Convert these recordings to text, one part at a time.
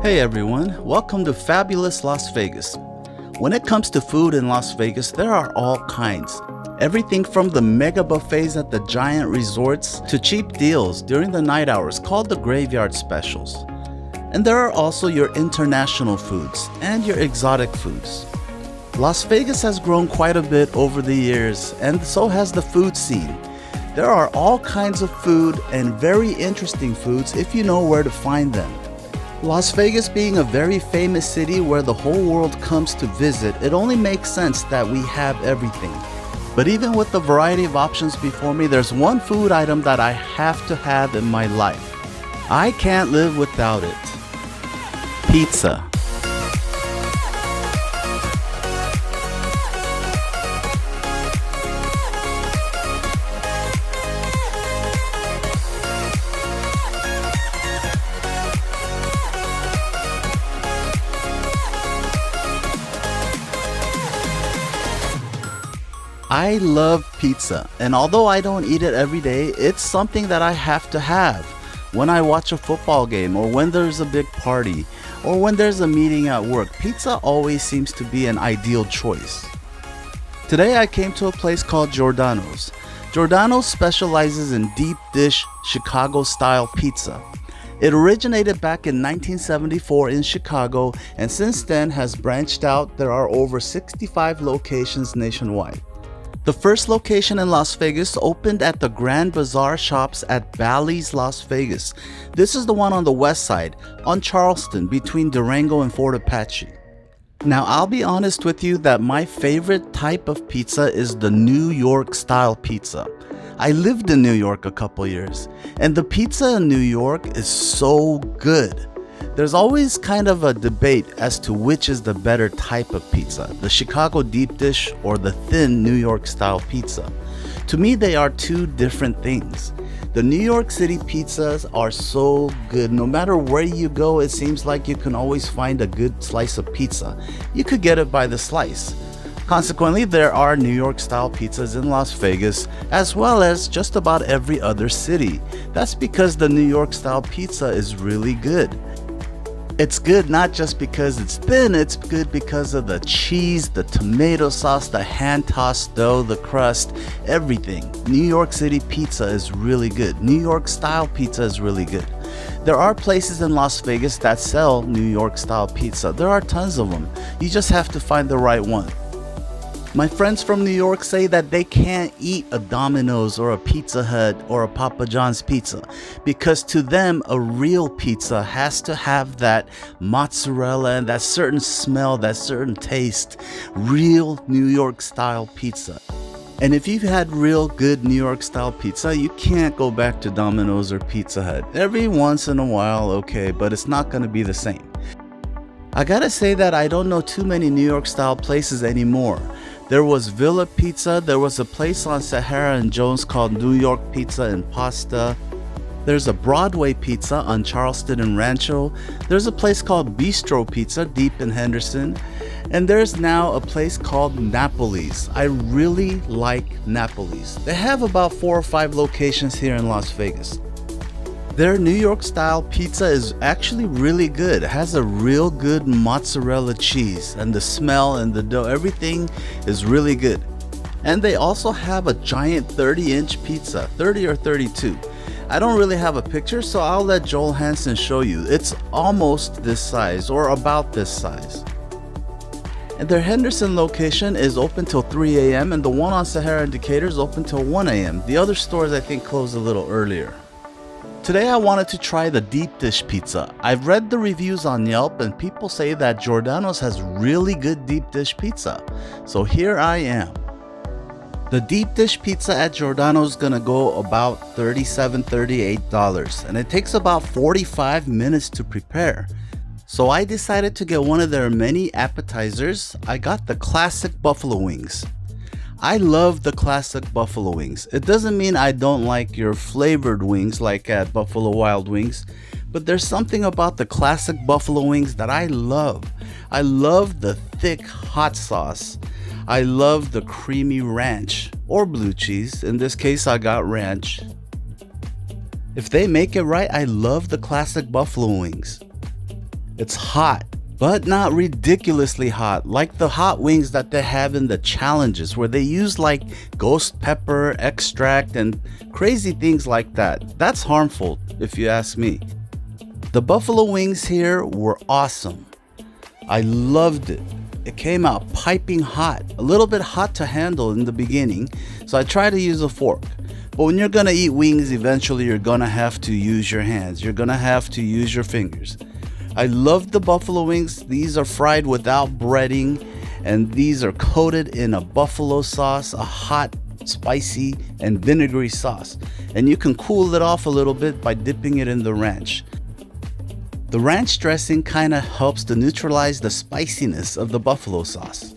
Hey everyone, welcome to Fabulous Las Vegas. When it comes to food in Las Vegas, there are all kinds. Everything from the mega buffets at the giant resorts to cheap deals during the night hours called the graveyard specials. And there are also your international foods and your exotic foods. Las Vegas has grown quite a bit over the years, and so has the food scene. There are all kinds of food and very interesting foods if you know where to find them. Las Vegas being a very famous city where the whole world comes to visit, it only makes sense that we have everything. But even with the variety of options before me, there's one food item that I have to have in my life. I can't live without it. Pizza. I love pizza, and although I don't eat it every day, it's something that I have to have. When I watch a football game, or when there's a big party, or when there's a meeting at work, pizza always seems to be an ideal choice. Today I came to a place called Giordano's. Giordano specializes in deep dish Chicago style pizza. It originated back in 1974 in Chicago, and since then has branched out. There are over 65 locations nationwide. The first location in Las Vegas opened at the Grand Bazaar Shops at Bally's Las Vegas. This is the one on the west side, on Charleston, between Durango and Fort Apache. Now, I'll be honest with you that my favorite type of pizza is the New York style pizza. I lived in New York a couple years, and the pizza in New York is so good. There's always kind of a debate as to which is the better type of pizza, the Chicago deep dish or the thin New York style pizza. To me, they are two different things. The New York City pizzas are so good. No matter where you go, it seems like you can always find a good slice of pizza. You could get it by the slice. Consequently, there are New York style pizzas in Las Vegas, as well as just about every other city. That's because the New York style pizza is really good. It's good not just because it's thin, it's good because of the cheese, the tomato sauce, the hand-tossed dough, the crust, everything. New York City pizza is really good. New York style pizza is really good. There are places in Las Vegas that sell New York style pizza. There are tons of them. You just have to find the right one. My friends from New York say that they can't eat a Domino's or a Pizza Hut or a Papa John's pizza because to them a real pizza has to have that mozzarella and that certain smell, that certain taste. Real New York style pizza. And if you've had real good New York style pizza, you can't go back to Domino's or Pizza Hut. Every once in a while, okay, but it's not going to be the same. I gotta say that I don't know too many New York style places anymore. There was Villa Pizza, there was a place on Sahara and Jones called New York Pizza and Pasta. There's a Broadway Pizza on Charleston and Rancho. There's a place called Bistro Pizza deep in Henderson. And there's now a place called Napoli's. I really like Napoli's. They have about 4 or 5 locations here in Las Vegas. Their New York style pizza is actually really good. It has a real good mozzarella cheese, and the smell and the dough, everything is really good. And they also have a giant 30-inch pizza, 30 or 32. I don't really have a picture, so I'll let Joel Hansen show you. It's almost this size or about this size. And their Henderson location is open till 3 a.m. and the one on Sahara and Decatur is open till 1 a.m. The other stores I think close a little earlier. Today I wanted to try the deep dish pizza. I've read the reviews on Yelp and people say that Giordano's has really good deep dish pizza. So here I am. The deep dish pizza at Giordano's gonna go about $37, $38 and it takes about 45 minutes to prepare. So I decided to get one of their many appetizers. I got the classic buffalo wings. I love the classic buffalo wings. It doesn't mean I don't like your flavored wings like at Buffalo Wild Wings, but there's something about the classic buffalo wings that I love. I love the thick hot sauce. I love the creamy ranch or blue cheese. In this case, I got ranch. If they make it right, I love the classic buffalo wings. It's hot, but not ridiculously hot, like the hot wings that they have in the challenges where they use like ghost pepper extract and crazy things like that. That's harmful if you ask me. The buffalo wings here were awesome. I loved it. It came out piping hot, a little bit hot to handle in the beginning, so I tried to use a fork. But when you're gonna eat wings, eventually you're gonna have to use your hands. You're gonna have to use your fingers. I love the buffalo wings. These are fried without breading, and these are coated in a buffalo sauce, a hot, spicy, and vinegary sauce. And you can cool it off a little bit by dipping it in the ranch. The ranch dressing kind of helps to neutralize the spiciness of the buffalo sauce.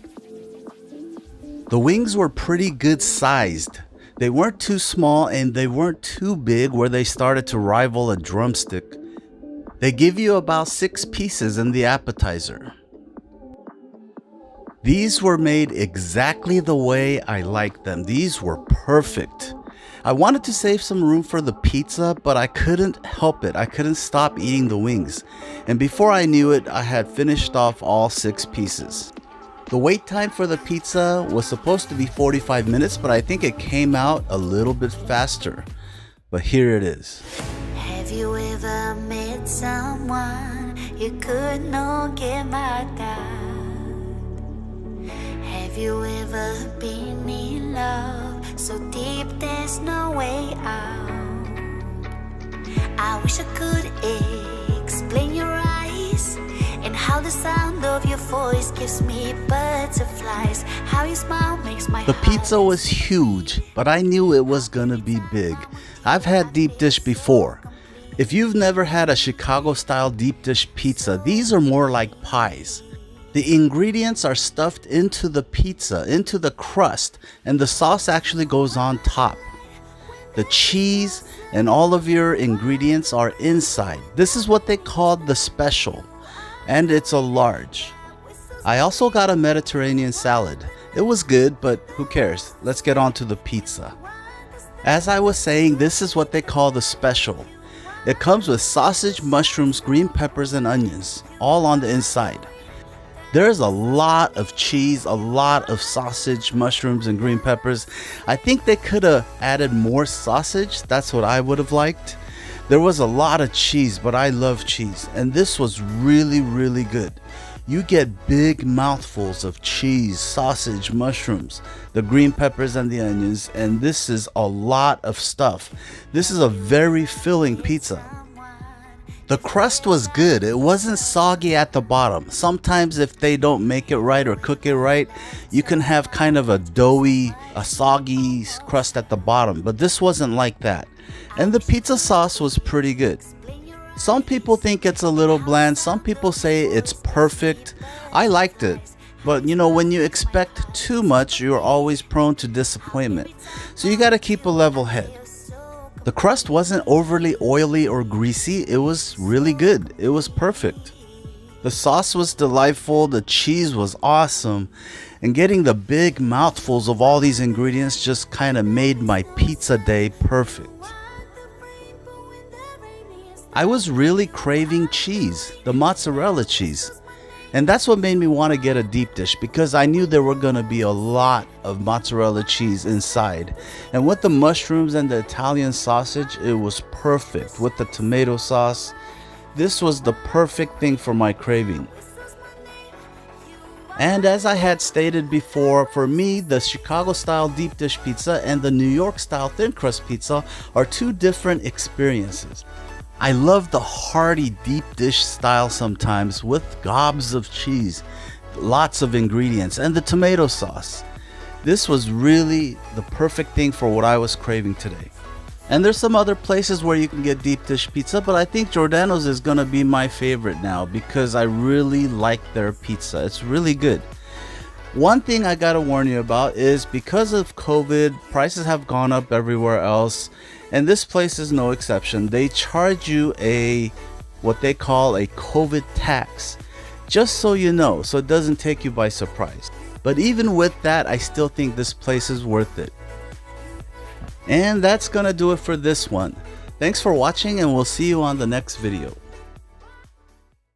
The wings were pretty good sized. They weren't too small and they weren't too big where they started to rival a drumstick. They give you about 6 pieces in the appetizer. These were made exactly the way I liked them. These were perfect. I wanted to save some room for the pizza, but I couldn't help it. I couldn't stop eating the wings. And before I knew it, I had finished off all 6 pieces. The wait time for the pizza was supposed to be 45 minutes, but I think it came out a little bit faster. But here it is. Have you ever met someone you could not get mad at? Have you ever been in love so deep there's no way out? I wish I could explain your eyes and how the sound of your voice gives me butterflies. How you smile makes my The pizza was huge, but I knew it was gonna be big. I've had deep dish before. If you've never had a Chicago-style deep dish pizza, these are more like pies. The ingredients are stuffed into the pizza, into the crust, and the sauce actually goes on top. The cheese and all of your ingredients are inside. This is what they called the special, and it's a large. I also got a Mediterranean salad. It was good, but who cares? Let's get on to the pizza. As I was saying, this is what they call the special. It comes with sausage, mushrooms, green peppers, and onions, all on the inside. There's a lot of cheese, a lot of sausage, mushrooms, and green peppers. I think they could have added more sausage. That's what I would have liked. There was a lot of cheese, but I love cheese, and this was really, really good. You get big mouthfuls of cheese, sausage, mushrooms, the green peppers, and the onions, and this is a lot of stuff. This is a very filling pizza. The crust was good. It wasn't soggy at the bottom. Sometimes if they don't make it right or cook it right, you can have kind of a doughy, a soggy crust at the bottom, but this wasn't like that. And the pizza sauce was pretty good. Some people think it's a little bland. Some people say it's perfect. I liked it. But you know, when you expect too much, you're always prone to disappointment. So you got to keep a level head. The crust wasn't overly oily or greasy. It was really good. It was perfect. The sauce was delightful. The cheese was awesome. And getting the big mouthfuls of all these ingredients just kind of made my pizza day perfect. I was really craving cheese, the mozzarella cheese. And that's what made me want to get a deep dish, because I knew there were going to be a lot of mozzarella cheese inside. And with the mushrooms and the Italian sausage, it was perfect. With the tomato sauce, this was the perfect thing for my craving. And as I had stated before, for me, the Chicago-style deep dish pizza and the New York-style thin crust pizza are 2 different experiences. I love the hearty deep dish style sometimes with gobs of cheese, lots of ingredients, and the tomato sauce. This was really the perfect thing for what I was craving today. And there's some other places where you can get deep dish pizza, but I think Giordano's is gonna be my favorite now because I really like their pizza. It's really good. One thing I gotta warn you about is because of COVID, prices have gone up everywhere else. And this place is no exception. They charge you what they call a COVID tax, just so you know, so it doesn't take you by surprise. But even with that, I still think this place is worth it. And that's gonna do it for this one. Thanks for watching, and we'll see you on the next video.